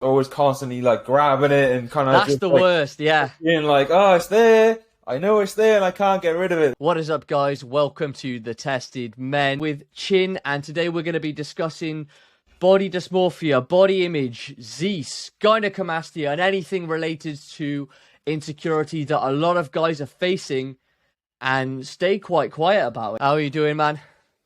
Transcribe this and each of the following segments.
always constantly like grabbing it and kind of That's just the like worst, yeah. being like, oh, it's there. I know it's there and I can't get rid of it. What is up, guys? Welcome to The Tested Men with Chin, and today we're going to be discussing body dysmorphia, body image, Zeus, gynecomastia, and anything related to insecurity that a lot of guys are facing, and stay quite quiet about it. How are you doing, man?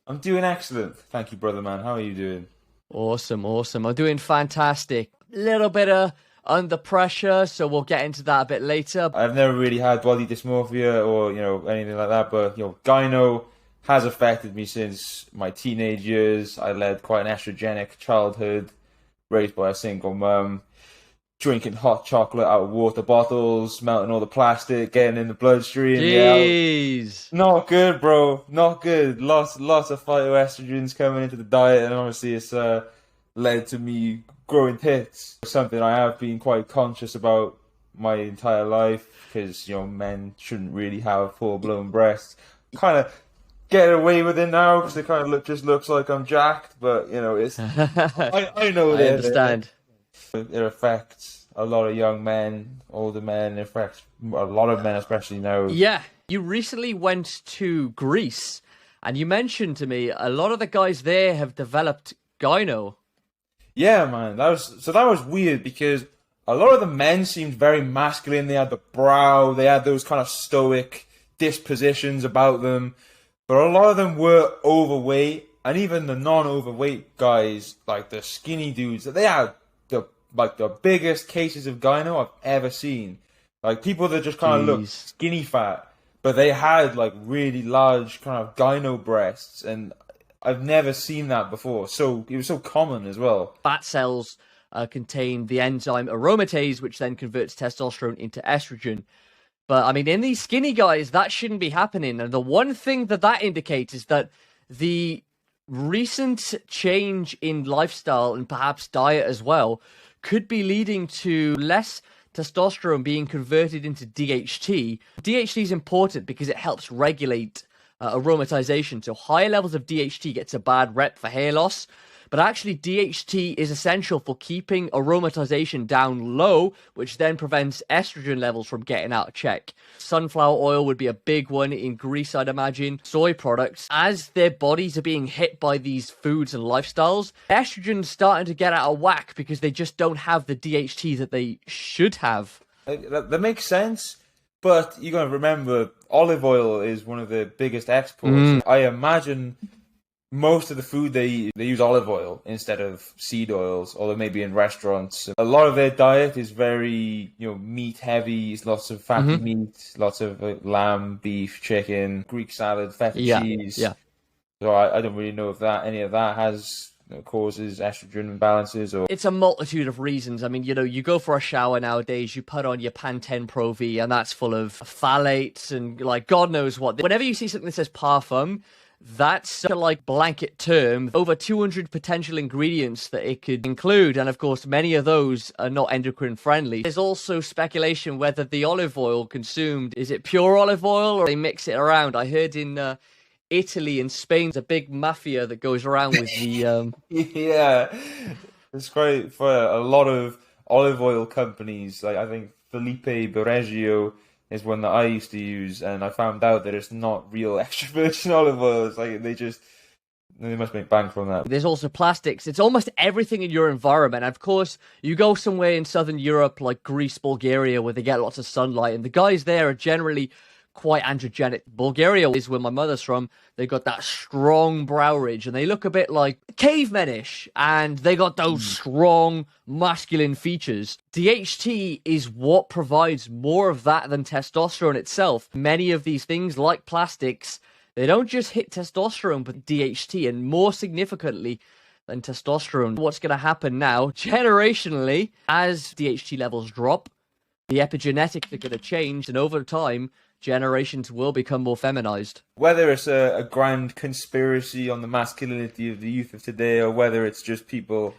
I'm doing excellent. Thank you, brother man. How are you doing? Awesome, awesome. I'm doing fantastic. Little bit of under pressure, so we'll get into that a bit later. I've never really had body dysmorphia or, anything like that, but, gyno has affected me since my teenage years. I led quite an estrogenic childhood, raised by a single mum, drinking hot chocolate out of water bottles, melting all the plastic, getting in the bloodstream. Yeah, Jeez. not good, bro. Not good. Lots of phytoestrogens coming into the diet, and obviously it's led to me growing tits. Something I have been quite conscious about my entire life, because men shouldn't really have full-blown breasts. Kind of get away with it now because it kind of just looks like I'm jacked, but it's I know I that understand. it affects a lot of young men, older men. It affects a lot of men, especially now. Yeah, you recently went to Greece, and you mentioned to me a lot of the guys there have developed gyno. Yeah, man, that was weird because a lot of the men seemed very masculine. They had the brow, they had those kind of stoic dispositions about them, but a lot of them were overweight, and even the non-overweight guys, like the skinny dudes, they had the biggest cases of gyno I've ever seen. Like people that just kind of look Jeez. skinny fat, but they had like really large kind of gyno breasts, and I've never seen that before. So it was so common as well. Fat cells contain the enzyme aromatase, which then converts testosterone into estrogen. But I mean, in these skinny guys, that shouldn't be happening. And the one thing that indicates is that the recent change in lifestyle and perhaps diet as well could be leading to less testosterone being converted into DHT. DHT is important because it helps regulate aromatization. So higher levels of DHT gets a bad rep for hair loss, but actually DHT is essential for keeping aromatization down low, which then prevents estrogen levels from getting out of check. Sunflower oil would be a big one in Greece, I'd imagine. Soy products, as their bodies are being hit by these foods and lifestyles, estrogen's starting to get out of whack because they just don't have the DHT that they should have. That makes sense, but you got to remember olive oil is one of the biggest exports. I imagine most of the food they eat, they use olive oil instead of seed oils, although maybe in restaurants. A lot of their diet is very, meat heavy, lots of fatty meat, lots of lamb, beef, chicken, Greek salad, feta cheese. Yeah. So I don't really know if any of that has causes estrogen imbalances or... It's a multitude of reasons. I mean, you go for a shower nowadays, you put on your Pantene Pro V, and that's full of phthalates and like God knows what. Whenever you see something that says parfum, that's a like blanket term, over 200 potential ingredients that it could include, and of course many of those are not endocrine friendly. There's also speculation whether the olive oil consumed, is it pure olive oil or they mix it around? I heard in Italy and Spain there's a big mafia that goes around with the Yeah, it's quite for a lot of olive oil companies. Like I think Felipe Berreggio is one that I used to use, and I found out that it's not real extra virgin olive oil. It's like they must make bank from that. There's also plastics. It's almost everything in your environment. And of course, you go somewhere in Southern Europe like Greece, Bulgaria, where they get lots of sunlight, and the guys there are generally quite androgenic. Bulgaria is where my mother's from. They got that strong brow ridge, and they look a bit like cavemenish, and they got those strong masculine features. DHT is what provides more of that than testosterone itself. Many of these things, like plastics, they don't just hit testosterone, but DHT, and more significantly than testosterone. What's going to happen now, generationally, as DHT levels drop, the epigenetics are going to change, and over time, generations will become more feminized. Whether it's a grand conspiracy on the masculinity of the youth of today, or whether it's just people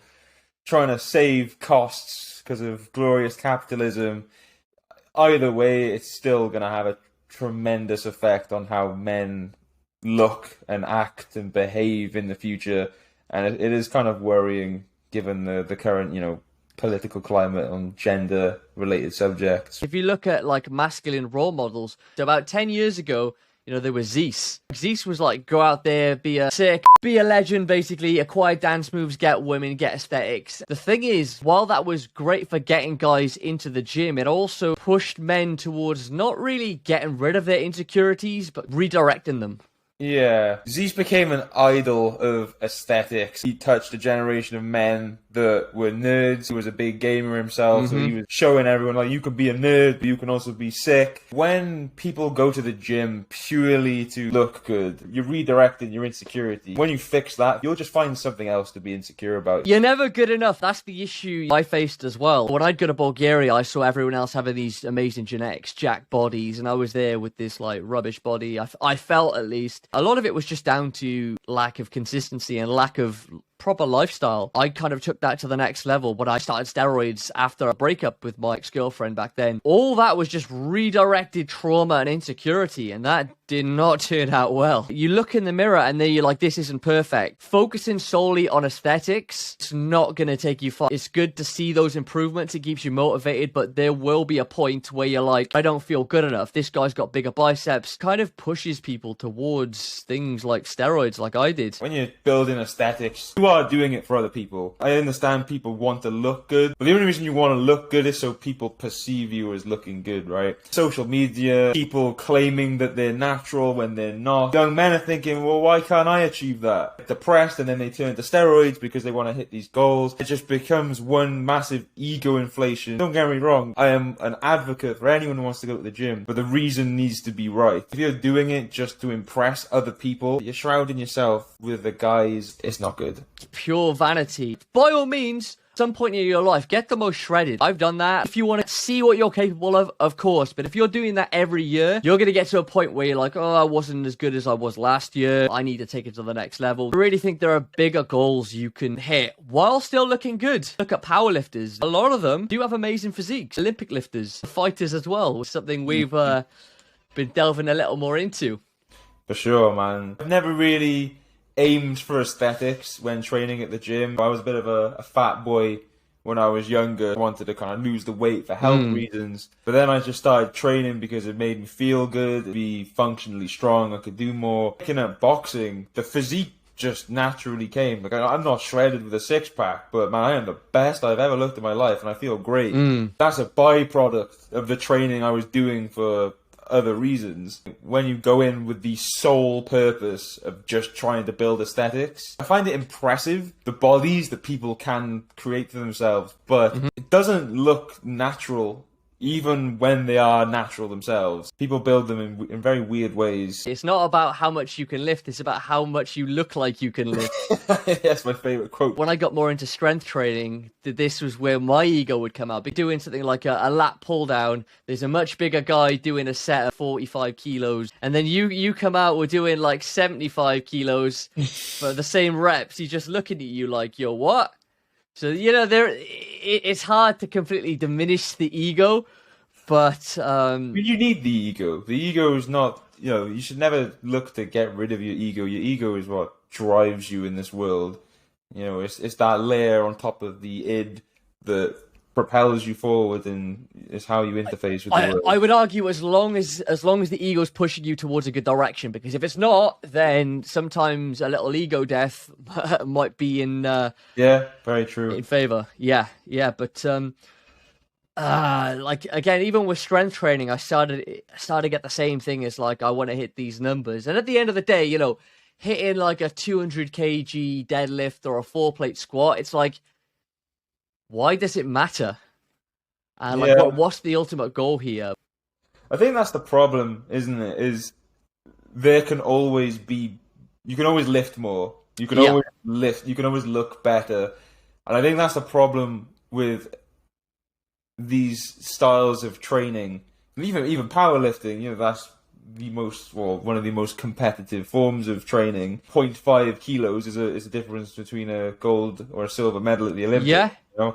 trying to save costs because of glorious capitalism, either way, it's still going to have a tremendous effect on how men look and act and behave in the future. And it is kind of worrying given the current, political climate on gender related subjects. If you look at like masculine role models, so about 10 years ago, you know, there was Zeus. Zeus was like, go out there, be a sick, be a legend, basically, acquire dance moves, get women, get aesthetics. The thing is, while that was great for getting guys into the gym, it also pushed men towards not really getting rid of their insecurities, but redirecting them. Yeah, Zeus became an idol of aesthetics. He touched a generation of men that were nerds. He was a big gamer himself, so he was showing everyone, like, you can be a nerd, but you can also be sick. When people go to the gym purely to look good, you're redirecting your insecurity. When you fix that, you'll just find something else to be insecure about. You're never good enough. That's the issue I faced as well. When I'd go to Bulgaria, I saw everyone else having these amazing genetics, jacked bodies, and I was there with this, like, rubbish body. I felt, at least. A lot of it was just down to lack of consistency and lack of proper lifestyle. I kind of took that to the next level when I started steroids after a breakup with my ex-girlfriend back then. All that was just redirected trauma and insecurity, and that did not turn out well. You look in the mirror and then you're like, this isn't perfect. Focusing solely on aesthetics, it's not going to take you far. It's good to see those improvements. It keeps you motivated, but there will be a point where you're like, I don't feel good enough. This guy's got bigger biceps. Kind of pushes people towards things like steroids, like I did. When you're building aesthetics, you are doing it for other people. I understand people want to look good, but the only reason you want to look good is so people perceive you as looking good, right? Social media, people claiming that they're natural when they're not. Young men are thinking, well, why can't I achieve that? Depressed, and then they turn to steroids because they want to hit these goals. It just becomes one massive ego inflation. Don't get me wrong, I am an advocate for anyone who wants to go to the gym, but the reason needs to be right. If you're doing it just to impress other people, you're shrouding yourself with the guise. It's not good. Pure vanity. By all means, some point in your life, get the most shredded. I've done that. If you want to see what you're capable of course. But if you're doing that every year, you're going to get to a point where you're like, oh, I wasn't as good as I was last year. I need to take it to the next level. I really think there are bigger goals you can hit while still looking good. Look at powerlifters. A lot of them do have amazing physiques. Olympic lifters, fighters as well, was something we've been delving a little more into. For sure, man. I've never really aimed for aesthetics when training at the gym. I was a bit of a fat boy when I was younger. I wanted to kind of lose the weight for health reasons. But then I just started training because it made me feel good, be functionally strong, I could do more. Looking at boxing, the physique just naturally came. Like, I'm not shredded with a six-pack, but man, I am the best I've ever looked in my life, and I feel great. That's a byproduct of the training I was doing for other reasons. When you go in with the sole purpose of just trying to build aesthetics, I find it impressive, the bodies that people can create for themselves, but it doesn't look natural even when they are natural themselves. People build them in very weird ways. It's not about how much you can lift, it's about how much you look like you can lift. That's my favourite quote. When I got more into strength training, this was where my ego would come out. But doing something like a lat pull down, there's a much bigger guy doing a set of 45 kilos, and then you come out with doing like 75 kilos for the same reps. He's just looking at you like, yo, what? So, you know, it's hard to completely diminish the ego, but you need the ego. The ego is not, you know, you should never look to get rid of your ego. Your ego is what drives you in this world. You know, it's that layer on top of the id that propels you forward and is how you interface with the world. I would argue as long as the ego's pushing you towards a good direction, because if it's not, then sometimes a little ego death might be in yeah, very true, in favor. Yeah, but like, again, even with strength training, I started to get the same thing as, like, I want to hit these numbers, and at the end of the day, you know, hitting like a 200 kg deadlift or a 4-plate squat, it's like, why does it matter? And like, what's the ultimate goal here? I think that's the problem, isn't it? Is there can always be, you can always lift more. You can always lift. You can always look better. And I think that's the problem with these styles of training, even powerlifting. You know, that's one of the most competitive forms of training. 0.5 kilos is a difference between a gold or a silver medal at the Olympics. Yeah. You know?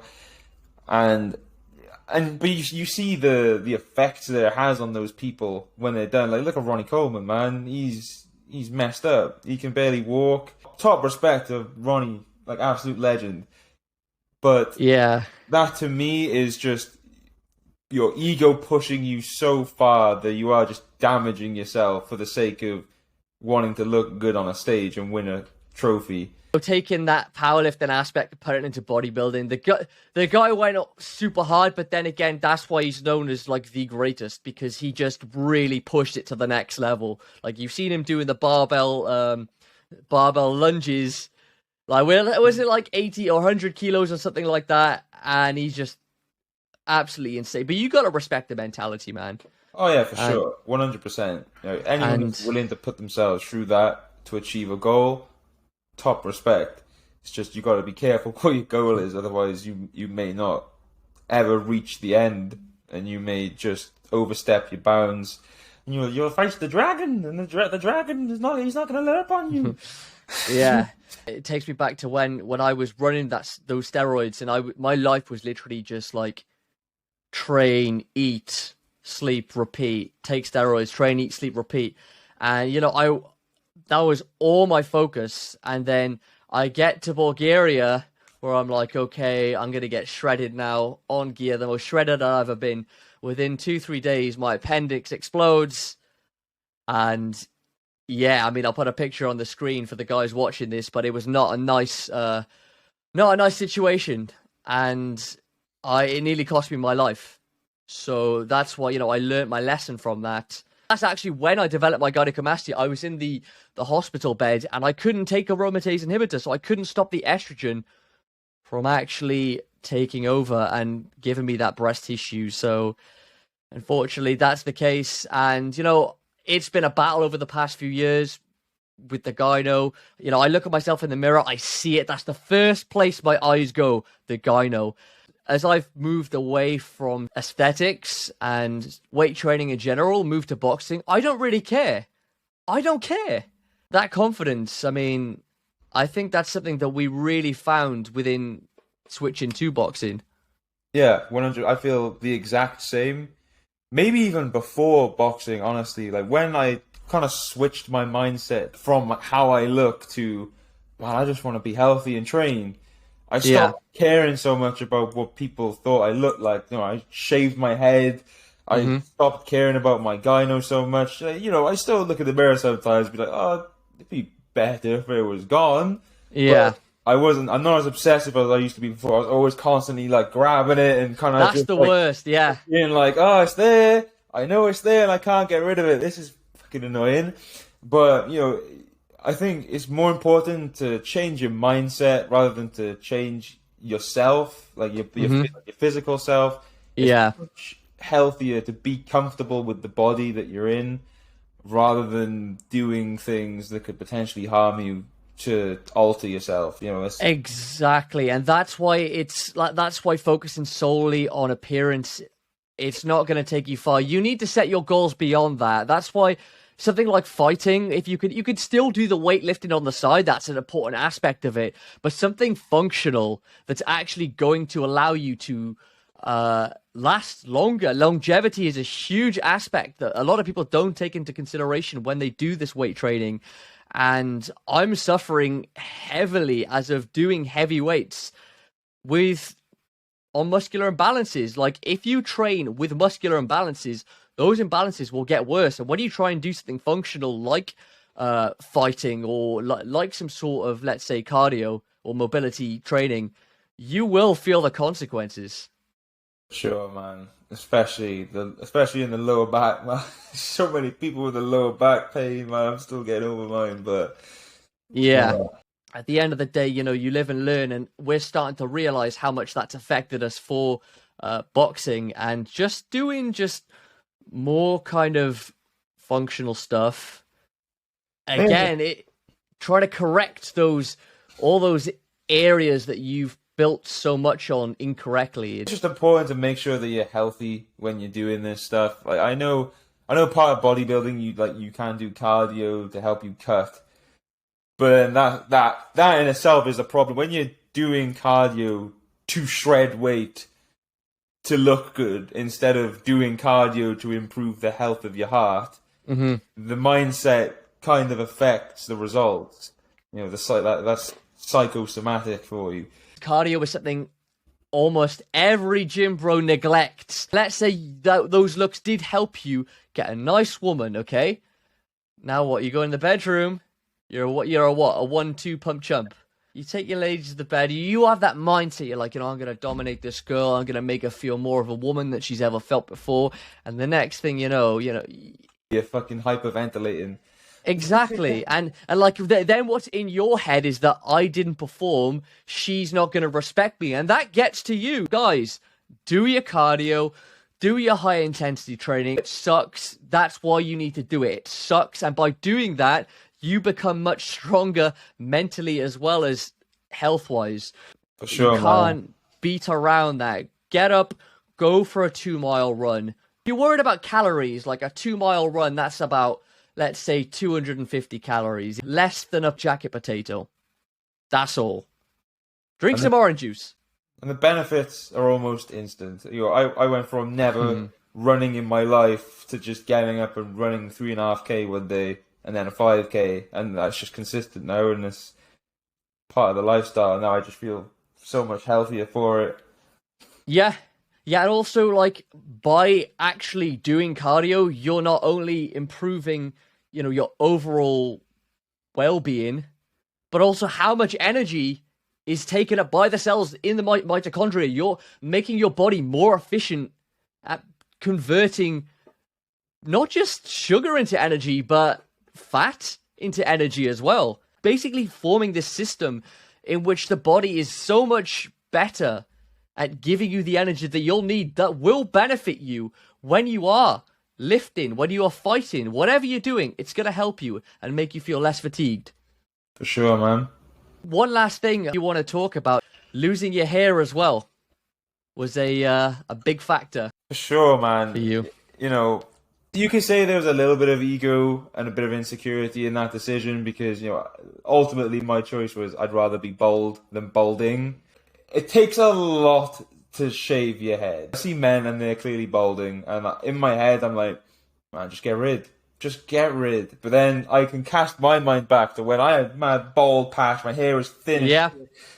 But you see the effects that it has on those people when they're done. Like, look at Ronnie Coleman, man. He's messed up. He can barely walk. Top respect of Ronnie, like, absolute legend. But Yeah. that to me is just your ego pushing you so far that you are just damaging yourself for the sake of wanting to look good on a stage and win a trophy. So taking that powerlifting aspect and put it into bodybuilding, the guy went up super hard, but then again, that's why he's known as like the greatest, because he just really pushed it to the next level. Like you've seen him doing the barbell lunges, like was it like 80 or 100 kilos or something like that, and he's just absolutely insane. But you got to respect the mentality, man. Oh yeah, for sure, 100%. Anyone who's willing to put themselves through that to achieve a goal, top respect. It's just you got to be careful what your goal is, otherwise you may not ever reach the end, and you may just overstep your bounds. And you'll face the dragon, and the dragon is not he's not going to let up on you. Yeah, it takes me back to when I was running those steroids, and my life was literally just like train, eat, sleep, repeat, take steroids, train, eat, sleep, repeat. And that was all my focus. And then I get to Bulgaria where I'm like, okay, I'm going to get shredded now on gear, the most shredded I've ever been. Within 2-3 days, my appendix explodes. And yeah, I mean, I'll put a picture on the screen for the guys watching this, but it was not a nice situation. And it nearly cost me my life. So that's why, I learned my lesson from that. That's actually when I developed my gynecomastia. I was in the hospital bed and I couldn't take aromatase inhibitor, so I couldn't stop the estrogen from actually taking over and giving me that breast tissue. So unfortunately, that's the case. And, it's been a battle over the past few years with the gyno. I look at myself in the mirror, I see it. That's the first place my eyes go, the gyno. As I've moved away from aesthetics and weight training in general, moved to boxing, I don't really care. I don't care. That confidence, I mean, I think that's something that we really found within switching to boxing. Yeah, 100. I feel the exact same. Maybe even before boxing, honestly. Like when I kind of switched my mindset from how I look to, well, I just want to be healthy and train. I stopped caring so much about what people thought I looked like. I shaved my head. I stopped caring about my gyno so much. I still look at the mirror sometimes and be like, oh, it'd be better if it was gone. Yeah. But I'm not as obsessive as I used to be before. I was always constantly like grabbing it and kind of That's the worst, yeah. Being like, oh, it's there. I know it's there and I can't get rid of it. This is fucking annoying. But, I think it's more important to change your mindset rather than to change yourself, like your physical self. It's much healthier to be comfortable with the body that you're in rather than doing things that could potentially harm you to alter yourself. Exactly, and that's why focusing solely on appearance, it's not going to take you far. You need to set your goals beyond that. That's why something like fighting, if you could still do the weightlifting on the side, that's an important aspect of it, but something functional that's actually going to allow you to last longer. Longevity is a huge aspect that a lot of people don't take into consideration when they do this weight training. And I'm suffering heavily as of doing heavy weights on muscular imbalances. Like if you train with muscular imbalances, those imbalances will get worse. And when you try and do something functional like fighting or like some sort of, let's say, cardio or mobility training, you will feel the consequences. Sure, man. Especially in the lower back, man. So many people with the lower back pain, man. I'm still getting over mine, but yeah. At the end of the day, you live and learn, and we're starting to realize how much that's affected us for boxing and just doing more kind of functional stuff. Again, trying to correct all those areas that you've built so much on incorrectly. It's just important to make sure that you're healthy when you're doing this stuff. Like I know part of bodybuilding you can do cardio to help you cut, but that in itself is a problem. When you're doing cardio to shred weight to look good instead of doing cardio to improve the health of your heart, the mindset kind of affects the results. That's psychosomatic for you. Cardio is something almost every gym bro neglects. Let's say that those looks did help you get a nice woman, okay? Now what? You go in the bedroom, you're a what? A 1-2 pump chump. You take your ladies to the bed, you have that mindset, you're like, I'm going to dominate this girl, I'm going to make her feel more of a woman than she's ever felt before, and the next thing you know... You're fucking hyperventilating. Exactly, and like, then what's in your head is that I didn't perform, she's not going to respect me, and that gets to you. Guys, do your cardio, do your high-intensity training. It sucks, that's why you need to do it. It sucks, and by doing that, you become much stronger mentally as well as health-wise. For sure, you can't beat around that. Get up, go for a 2-mile run. If you're worried about calories, like a 2-mile run, that's about, let's say, 250 calories. Less than a jacket potato. That's all. Drink some orange juice. And the benefits are almost instant. I went from never running in my life to just getting up and running 3.5K one day. And then a 5K, and that's just consistent now, and it's part of the lifestyle. Now I just feel so much healthier for it. Yeah, and also, like, by actually doing cardio, you're not only improving, your overall well-being, but also how much energy is taken up by the cells in the mitochondria. You're making your body more efficient at converting not just sugar into energy, but fat into energy as well. Basically forming this system in which the body is so much better at giving you the energy that you'll need, that will benefit you when you are lifting, when you are fighting, whatever you're doing. It's going to help you and make you feel less fatigued. For sure, man. One last thing you want to talk about, losing your hair as well was a big factor. For sure, man. For you. You can say there was a little bit of ego and a bit of insecurity in that decision because, ultimately my choice was I'd rather be bald than balding. It takes a lot to shave your head. I see men and they're clearly balding, and in my head I'm like, man, just get rid. Just get rid. But then I can cast my mind back to when I had my bald patch, my hair was thin. Yeah.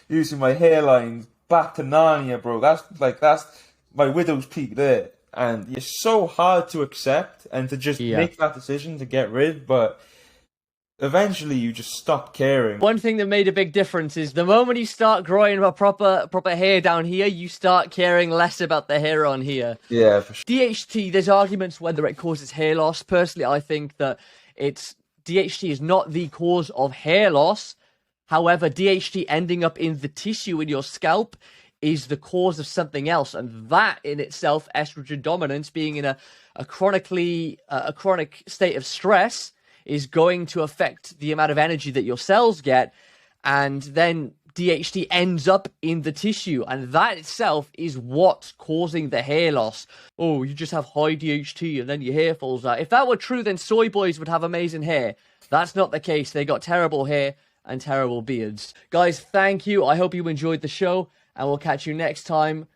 Using my hairline back to Narnia, bro. That's my widow's peak there. And it's so hard to accept and to just make that decision to get rid, but eventually you just stop caring. One thing that made a big difference is the moment you start growing a proper hair down here, you start caring less about the hair on here. Yeah, for sure. DHT, there's arguments whether it causes hair loss. Personally, I think that DHT is not the cause of hair loss. However, DHT ending up in the tissue in your scalp is the cause of something else, and that in itself, estrogen dominance, being in a chronic state of stress, is going to affect the amount of energy that your cells get, and then DHT ends up in the tissue, and that itself is what's causing the hair loss. Oh, you just have high DHT and then your hair falls out. If that were true, then soy boys would have amazing hair. That's not the case. They got terrible hair and terrible beards. Guys, thank you. I hope you enjoyed the show, and we'll catch you next time